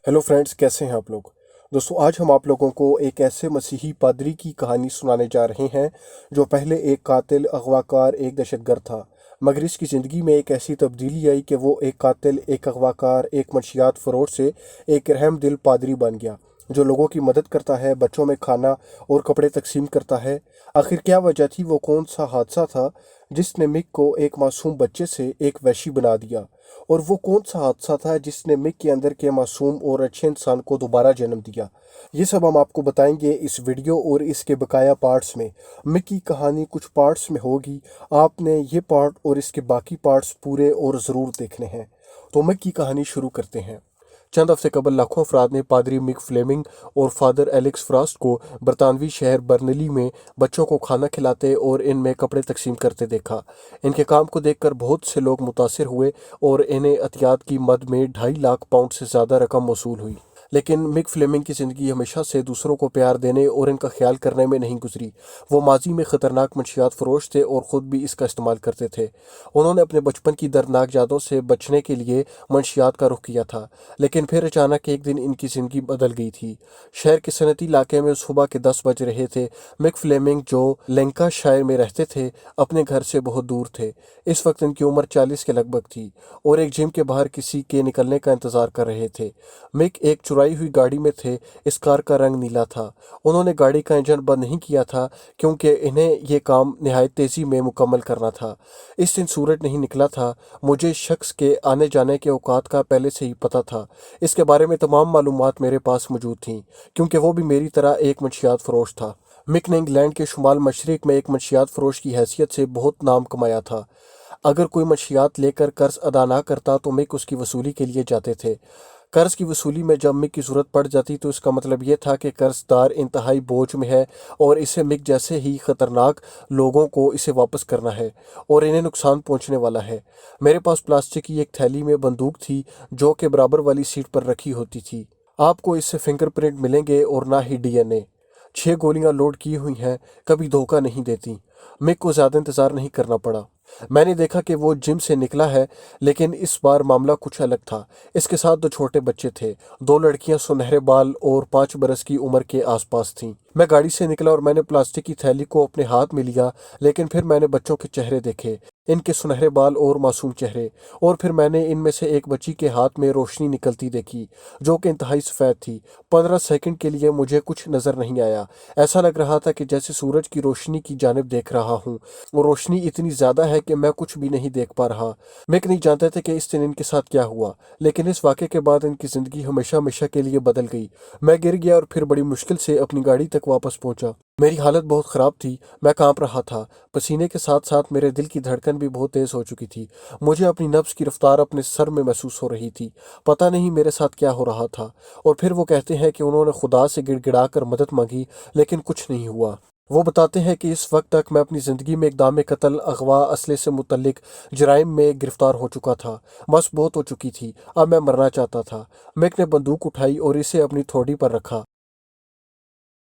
Hello friends, कैसे हैं आप लोग। दोस्तों, आज हम आप लोगों को एक ऐसे मसीही पादरी की कहानी सुनाने जा रहे हैं जो पहले एक कातिल, अगवाकार, एक दहशतगर्द था, मगर इसकी ज़िंदगी में एक ऐसी तब्दीली आई कि वो एक कातिल, एक अगवाकार, एक मंशियात फरोश से एक रहम दिल पादरी बन गया जो लोगों की मदद करता है, बच्चों में खाना और कपड़े तकसीम करता है। आखिर क्या वजह थी, वो कौन सा हादसा था जिसने मिक को एक मासूम बच्चे से एक वहशी बना दिया, और वो कौन सा हादसा था जिसने मिक के अंदर के मासूम और अच्छे इंसान को दोबारा जन्म दिया। ये सब हम आपको बताएंगे इस वीडियो और इसके बकाया पार्ट्स में। मिक की कहानी कुछ पार्ट्स में होगी, आपने ये पार्ट और इसके बाकी पार्ट्स पूरे और ज़रूर देखने हैं। तो मिक की कहानी शुरू करते हैं। चंद हफ्ते कबल लाखों अफराद ने पादरी मिक फ्लेमिंग और फादर एलेक्स फ्रास्ट को बरतानवी शहर बर्नली में बच्चों को खाना खिलाते और इनमें कपड़े तकसीम करते देखा। इनके काम को देखकर बहुत से लोग मुतासिर हुए और इन्हें अतियात की मद में 2.5 लाख पाउंड से ज़्यादा रकम मौसूल हुई। लेकिन मिक फ्लेमिंग की ज़िंदगी हमेशा से दूसरों को प्यार देने और इनका ख्याल करने में नहीं गुजरी। वो माजी में ख़तरनाक मंशियात फरोश थे और ख़ुद भी इसका इस्तेमाल करते थे। उन्होंने अपने बचपन की दर्दनाक यादों से बचने के लिए मंशियात का रुख किया था, लेकिन फिर अचानक एक दिन इनकी ज़िंदगी बदल गई थी। शहर के सनती इलाके में सुबह के 10 बज रहे थे। मिक फ्लेमिंग, जो लैंकाशायर में रहते थे, अपने घर से बहुत दूर थे। इस वक्त इनकी उम्र 40 के लगभग थी और एक जिम के बाहर किसी के निकलने का इंतज़ार कर रहे थे। मिक एक चुराई हुई गाड़ी में थे। इस कार का रंग नीला था। उन्होंने गाड़ी का इंजन बंद नहीं किया था क्योंकि इन्हें यह काम निहायत तेज़ी में मुकम्मल करना था। इस दिन सूरज नहीं निकला था। मुझे इस शख्स के आने जाने के औकात का पहले से ही पता था। इसके बारे में तमाम मालूमात मेरे पास मौजूद थीं क्योंकि वो भी मेरी तरह एक मंशियात फरोश था। मिक ने इंग्लैंड के शुमाल मशरिक में एक मंशियात फरोश की हैसियत से बहुत नाम कमाया था। अगर कोई मंशियात लेकर कर्ज अदा ना करता तो मिक उसकी वसूली के लिए जाते थे। कर्ज की वसूली में जब मिक की ज़रूरत पड़ जाती तो इसका मतलब ये था कि कर्जदार इंतहाई बोझ में है और इसे मिक जैसे ही ख़तरनाक लोगों को इसे वापस करना है और इन्हें नुकसान पहुंचने वाला है। मेरे पास प्लास्टिक की एक थैली में बंदूक थी जो कि बराबर वाली सीट पर रखी होती थी। आपको इससे फिंगरप्रिंट मिलेंगे और ना ही डीएनए। 6 गोलियां लोड की हुई हैं, कभी धोखा नहीं देती। मिक को ज़्यादा इंतज़ार नहीं करना पड़ा। मैंने देखा कि वो जिम से निकला है, लेकिन इस बार मामला कुछ अलग था। इसके साथ 2 छोटे बच्चे थे। 2 लड़कियां सुनहरे बाल और 5 बरस की उम्र के आसपास थीं। मैं गाड़ी से निकला और मैंने प्लास्टिक की थैली को अपने हाथ में लिया, लेकिन फिर मैंने बच्चों के चेहरे देखे, इनके सुनहरे बाल और मासूम चेहरे, और फिर मैंने इनमें से एक बच्ची के हाथ में रोशनी निकलती देखी जो कि इंतहाई सफ़ेद थी। 15 सेकंड के लिए मुझे कुछ नज़र नहीं आया। ऐसा लग रहा था कि जैसे सूरज की रोशनी की जानिब देख रहा हूँ। वो रोशनी इतनी ज़्यादा है कि मैं कुछ भी नहीं देख पा रहा। मिक नहीं जानते थे कि इस दिन इनके साथ क्या हुआ, लेकिन इस वाक़े के बाद इनकी ज़िंदगी हमेशा हमेशा के लिए बदल गई। मैं गिर गया और फिर बड़ी मुश्किल से अपनी गाड़ी तक वापस पहुंचा। मेरी हालत बहुत ख़राब थी। मैं कांप रहा था। पसीने के साथ साथ मेरे दिल की धड़कन भी बहुत तेज़ हो चुकी थी। मुझे अपनी नब्ज़ की रफ्तार अपने सर में महसूस हो रही थी। पता नहीं मेरे साथ क्या हो रहा था। और फिर वो कहते हैं कि उन्होंने खुदा से गिड़गिड़ा कर मदद मांगी, लेकिन कुछ नहीं हुआ। वो बताते हैं कि इस वक्त तक मैं अपनी ज़िंदगी में इक़दाम कत्ल, अगवा, असले से मुतल्लिक जराइम में गिरफ्तार हो चुका था। बस बहुत हो चुकी थी। अब मैं मरना चाहता था। मिक ने बंदूक उठाई और इसे अपनी थोड़ी पर रखा।